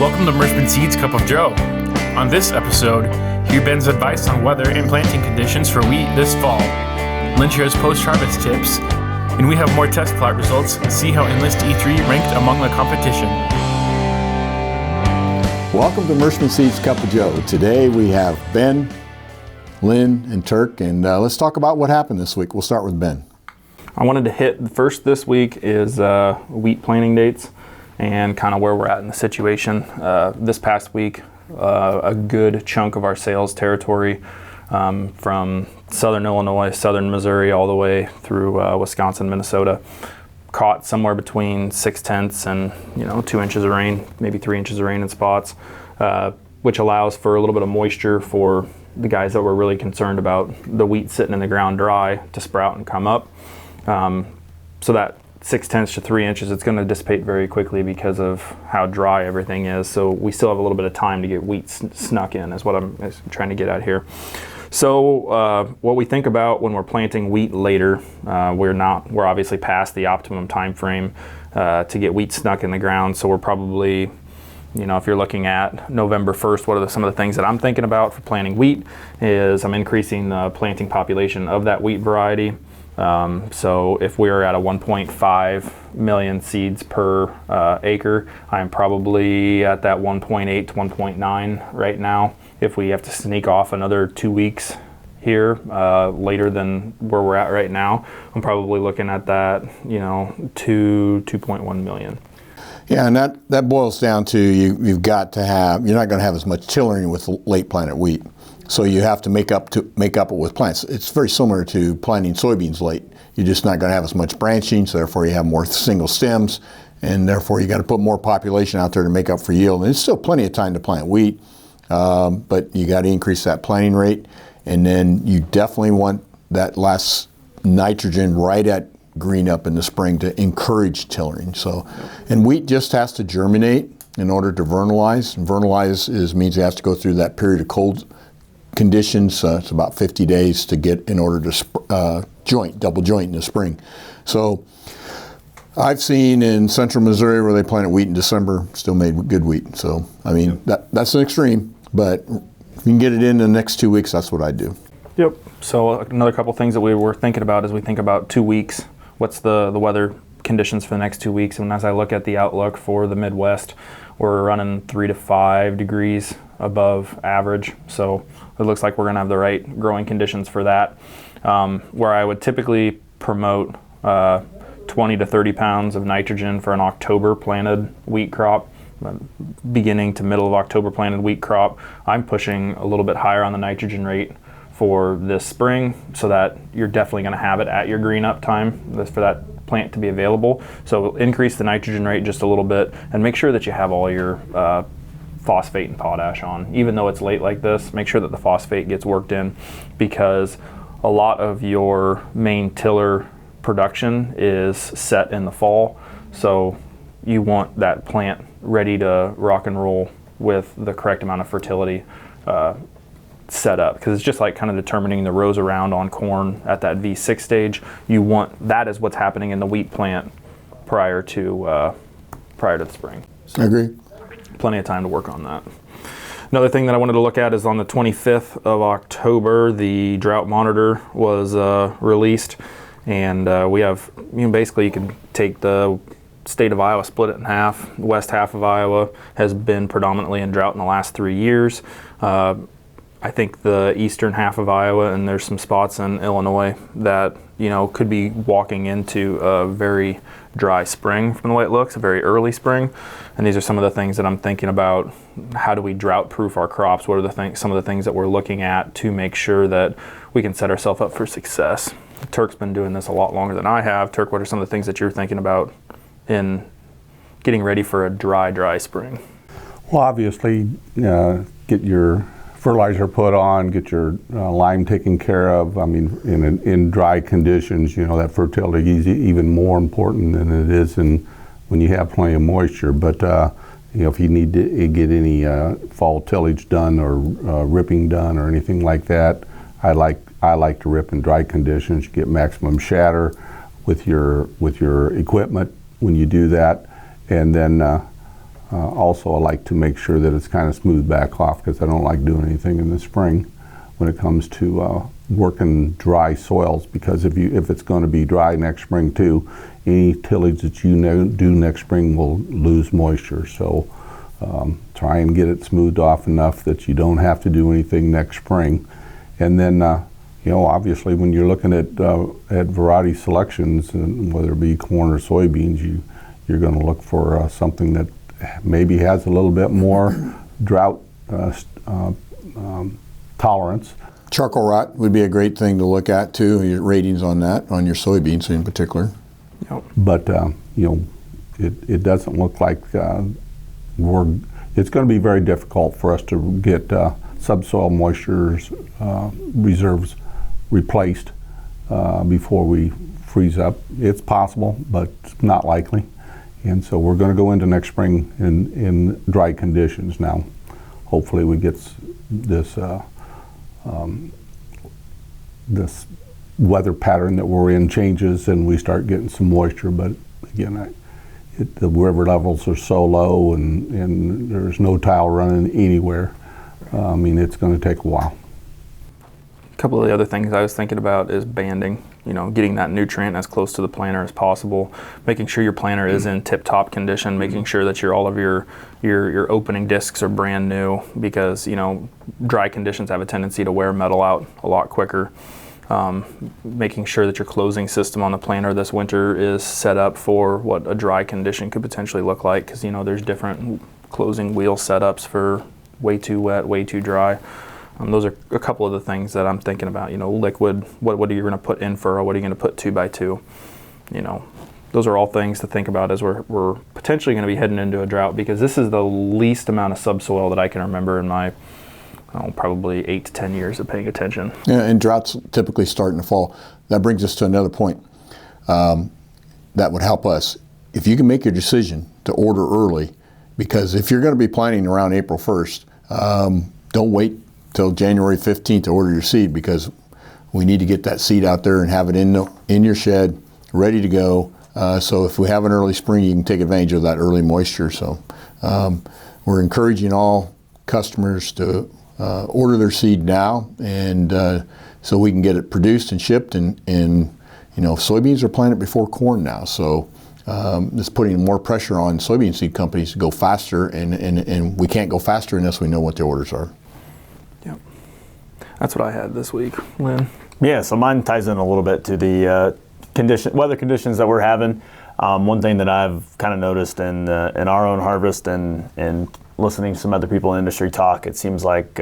Welcome to Mershman Seeds Cup of Joe. On this episode, hear Ben's advice on weather and planting conditions for wheat this fall. Lynn shares post-harvest tips, and we have more test plot results and see how Enlist E3 ranked among the competition. Welcome to Mershman Seeds Cup of Joe. Today we have Ben, Lynn, and Turk, and let's talk about what happened this week. We'll start with Ben. I wanted to hit first this week is wheat planting dates and kind of where we're at in the situation. This past week, a good chunk of our sales territory from southern Illinois, southern Missouri, all the way through Wisconsin, Minnesota, caught somewhere between 0.6 and 2 inches of rain, maybe 3 inches of rain in spots, which allows for a little bit of moisture for the guys that were really concerned about the wheat sitting in the ground dry to sprout and come up. So that 0.6 to 3 inches, it's going to dissipate very quickly because of how dry everything is. So we still have a little bit of time to get wheat snuck in, is what I'm trying to get at here. So what we think about when we're planting wheat later, we're obviously past the optimum time frame to get wheat snuck in the ground. So we're probably, if you're looking at November 1st, what are some of the things that I'm thinking about for planting wheat is I'm increasing the planting population of that wheat variety. So if we're at a 1.5 million seeds per acre, I'm probably at that 1.8 to 1.9 right now. If we have to sneak off another 2 weeks here later than where we're at right now, I'm probably looking at that, 2.1 million. Yeah, and that boils down to you've got to have, you're not going to have as much tillering with late planted wheat. So you have to make up it with plants. It's very similar to planting soybeans late. You're just not going to have as much branching, so therefore you have more single stems, and therefore you got to put more population out there to make up for yield. And it's still plenty of time to plant wheat, but you got to increase that planting rate, and then you definitely want that last nitrogen right at green up in the spring to encourage tillering. So, and wheat just has to germinate in order to vernalize. And vernalize means it has to go through that period of cold conditions. It's about 50 days to get in order to double joint in the spring. So I've seen in central Missouri where they planted wheat in December, still made good wheat. So, I mean, that's an extreme, but if you can get it in the next 2 weeks, that's what I do. Yep. So another couple things that we were thinking about as we think about 2 weeks, what's the weather conditions for the next 2 weeks? And as I look at the outlook for the Midwest, we're running 3 to 5 degrees above average. So it looks like we're going to have the right growing conditions for that. Where I would typically promote 20 to 30 pounds of nitrogen for an October planted wheat crop, beginning to middle of October planted wheat crop, I'm pushing a little bit higher on the nitrogen rate for this spring so that you're definitely going to have it at your green up time for that plant to be available. So increase the nitrogen rate just a little bit and make sure that you have all your phosphate and potash on. Even though it's late like this, make sure that the phosphate gets worked in, because a lot of your main tiller production is set in the fall. So you want that plant ready to rock and roll with the correct amount of fertility set up, because it's just like kind of determining the rows around on corn at that V6 stage. You want that is what's happening in the wheat plant prior to the spring. So, I agree. Plenty of time to work on that. Another thing that I wanted to look at is on the 25th of October, the drought monitor was released, and we have, basically you can take the state of Iowa, split it in half. The west half of Iowa has been predominantly in drought in the last 3 years. I think the eastern half of Iowa, and there's some spots in Illinois that, could be walking into a very dry spring from the way it looks, a very early spring. And these are some of the things that I'm thinking about. How do we drought proof our crops? What are some of the things that we're looking at to make sure that we can set ourselves up for success? Turk's been doing this a lot longer than I have. Turk, what are some of the things that you're thinking about in getting ready for a dry spring? Well, obviously, get your fertilizer put on, get your lime taken care of. I mean, in dry conditions, that fertility is even more important than it is when you have plenty of moisture. But if you need to get any fall tillage done or ripping done or anything like that, I like to rip in dry conditions. You get maximum shatter with your equipment when you do that, and then Also, I like to make sure that it's kind of smoothed back off because I don't like doing anything in the spring when it comes to working dry soils, because if it's going to be dry next spring too, any tillage that you do next spring will lose moisture. So try and get it smoothed off enough that you don't have to do anything next spring. And then obviously when you're looking at variety selections, and whether it be corn or soybeans, you're going to look for something that maybe has a little bit more drought tolerance. Charcoal rot would be a great thing to look at too. Your ratings on that, on your soybeans in particular. Yep. But it doesn't look like it's going to be very difficult for us to get subsoil moisture reserves replaced before we freeze up. It's possible, but it's not likely. And so we're going to go into next spring in dry conditions now. Hopefully we get this weather pattern that we're in changes and we start getting some moisture. But again, the river levels are so low and there's no tile running anywhere. It's going to take a while. A couple of the other things I was thinking about is banding, getting that nutrient as close to the planter as possible, making sure your planter is in tip-top condition, making sure that all of your opening discs are brand new, because dry conditions have a tendency to wear metal out a lot quicker. Making sure that your closing system on the planter this winter is set up for what a dry condition could potentially look like, because there's different closing wheel setups for way too wet, way too dry. Those are a couple of the things that I'm thinking about. Liquid, what are you going to put in furrow? What are you going to put 2x2? Those are all things to think about as we're potentially going to be heading into a drought, because this is the least amount of subsoil that I can remember in my probably 8 to 10 years of paying attention. Yeah, and droughts typically start in the fall. That brings us to another point that would help us. If you can make your decision to order early, because if you're going to be planting around April 1st, don't wait till January 15th to order your seed, because we need to get that seed out there and have it in your shed, ready to go. So if we have an early spring, you can take advantage of that early moisture. So we're encouraging all customers to order their seed now, and so we can get it produced and shipped. And soybeans are planted before corn now, so it's putting more pressure on soybean seed companies to go faster, and we can't go faster unless we know what the orders are. Yep, that's what I had this week, Lynn. Yeah, so mine ties in a little bit to the weather conditions that we're having. One thing that I've kind of noticed in our own harvest and listening to some other people in the industry talk, it seems like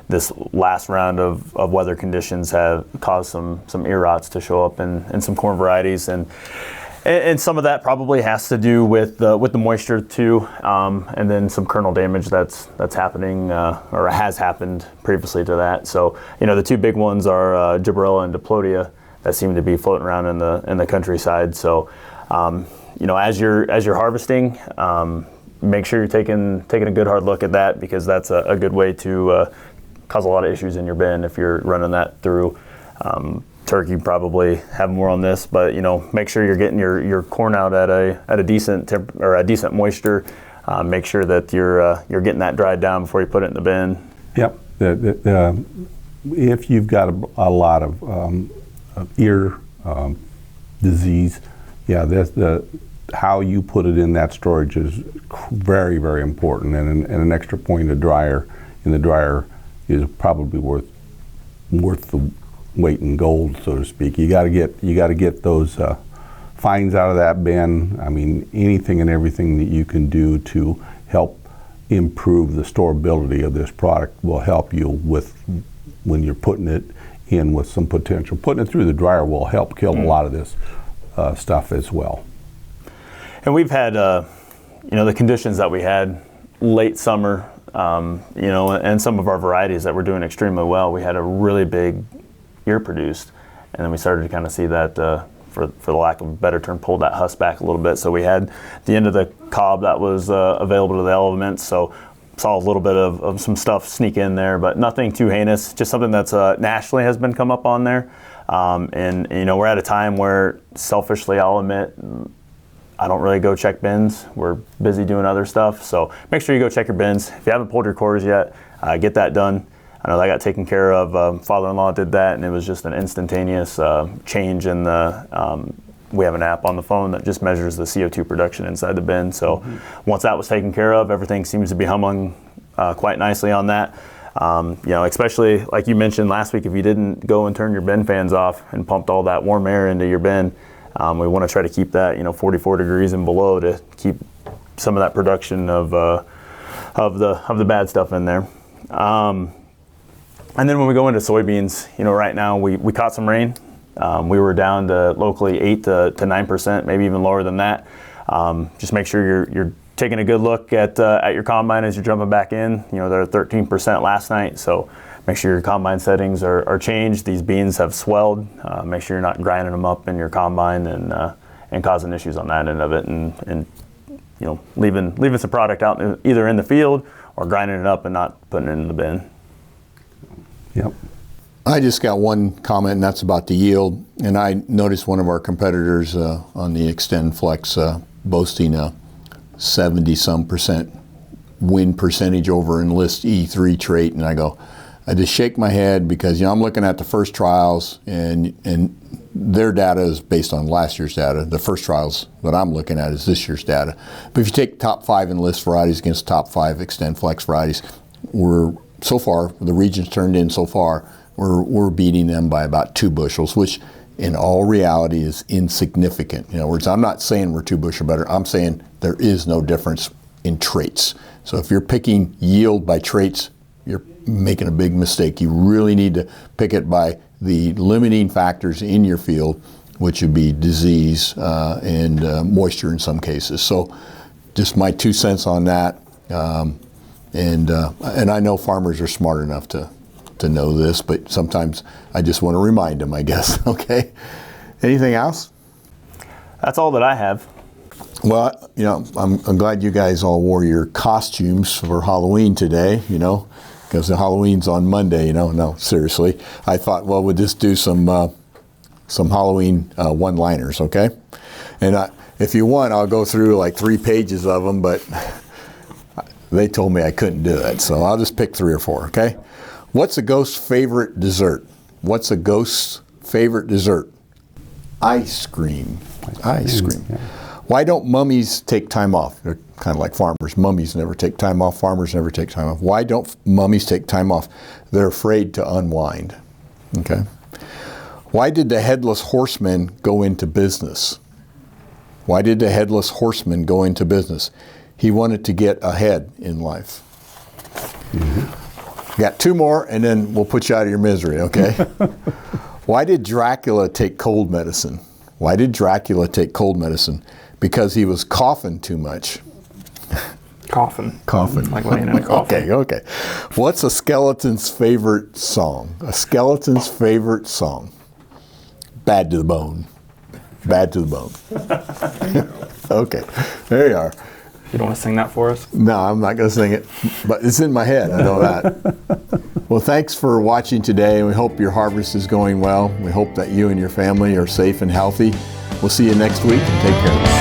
this last round of weather conditions have caused some ear rots to show up in some corn varieties, and some of that probably has to do with the moisture too, and then some kernel damage that's happening or has happened previously to that. So the two big ones are Gibberella and Diplodia that seem to be floating around in the countryside. So as you're harvesting, make sure you're taking a good hard look at that, because that's a good way to cause a lot of issues in your bin if you're running that through. Turkey probably have more on this, but make sure you're getting your corn out at a decent or a decent moisture. Make sure that you're getting that dried down before you put it in the bin. Yep. If you've got a lot of ear disease, how you put it in that storage is very, very important, and an extra point of dryer in the dryer is probably worth the weight in gold, so to speak. You got to get those fines out of that bin. Anything and everything that you can do to help improve the storability of this product will help you with when you're putting it in with some potential. Putting it through the dryer will help kill a lot of this stuff as well. And we've had, the conditions that we had late summer, and some of our varieties that were doing extremely well. We had a really big ear produced, and then we started to kind of see that, for the lack of a better term, pulled that husk back a little bit. So we had the end of the cob that was available to the elements. So saw a little bit of some stuff sneak in there, but nothing too heinous. Just something that's nationally has been come up on there. And we're at a time where, selfishly, I'll admit, I don't really go check bins. We're busy doing other stuff. So make sure you go check your bins. If you haven't pulled your cores yet, get that done. I know that got taken care of. Father-in-law did that, and it was just an instantaneous change in the. We have an app on the phone that just measures the CO2 production inside the bin. So once that was taken care of, everything seems to be humming quite nicely on that. Especially like you mentioned last week, if you didn't go and turn your bin fans off and pumped all that warm air into your bin, we want to try to keep that 44 degrees and below to keep some of that production of the bad stuff in there. And then when we go into soybeans, right now we caught some rain. We were down to locally 8 to 9%, maybe even lower than that. Just make sure you're taking a good look at your combine as you're jumping back in. They're at 13% last night, so make sure your combine settings are changed. These beans have swelled. Make sure you're not grinding them up in your combine and causing issues on that end of it, and leaving some product out either in the field or grinding it up and not putting it in the bin. Yep. I just got one comment, and that's about the yield. And I noticed one of our competitors on the Extend Flex boasting a 70-some% win percentage over Enlist E3 trait, and I just shake my head because I'm looking at the first trials, and their data is based on last year's data. The first trials that I'm looking at is this year's data. But if you take top 5 Enlist varieties against top 5 Extend Flex varieties, so far the regions turned in so far. We're beating them by about 2 bushels, which in all reality is insignificant. In other words, I'm not saying we're 2 bushel better. I'm saying there is no difference in traits. So if you're picking yield by traits, you're making a big mistake. You really need to pick it by the limiting factors in your field, which would be disease and moisture in some cases. So just my 2 cents on that. And I know farmers are smart enough to know this, but sometimes I just want to remind them, I guess. Okay. Anything else? That's all that I have. Well, I'm glad you guys all wore your costumes for Halloween today, because the Halloween's on Monday, No, seriously. I thought, well, we'll just do some Halloween one-liners, okay? And if you want, I'll go through like 3 pages of them, but they told me I couldn't do it, so I'll just pick 3 or 4, okay? What's a ghost's favorite dessert? What's a ghost's favorite dessert? Ice cream. Ice cream. Yeah. Why don't mummies take time off? They're kind of like farmers. Mummies never take time off. Farmers never take time off. Why don't mummies take time off? They're afraid to unwind. Okay. Why did the headless horseman go into business? Why did the headless horseman go into business? He wanted to get ahead in life. Mm-hmm. Got 2 more, and then we'll put you out of your misery, okay? Why did Dracula take cold medicine? Why did Dracula take cold medicine? Because he was coughing too much. Coughing. Like laying in a coffin. Okay. What's a skeleton's favorite song? A skeleton's favorite song. Bad to the bone. Bad to the bone. Okay, there you are. You don't want to sing that for us? No, I'm not going to sing it, but it's in my head. I know that. Well, thanks for watching today, and we hope your harvest is going well. We hope that you and your family are safe and healthy. We'll see you next week, and take care.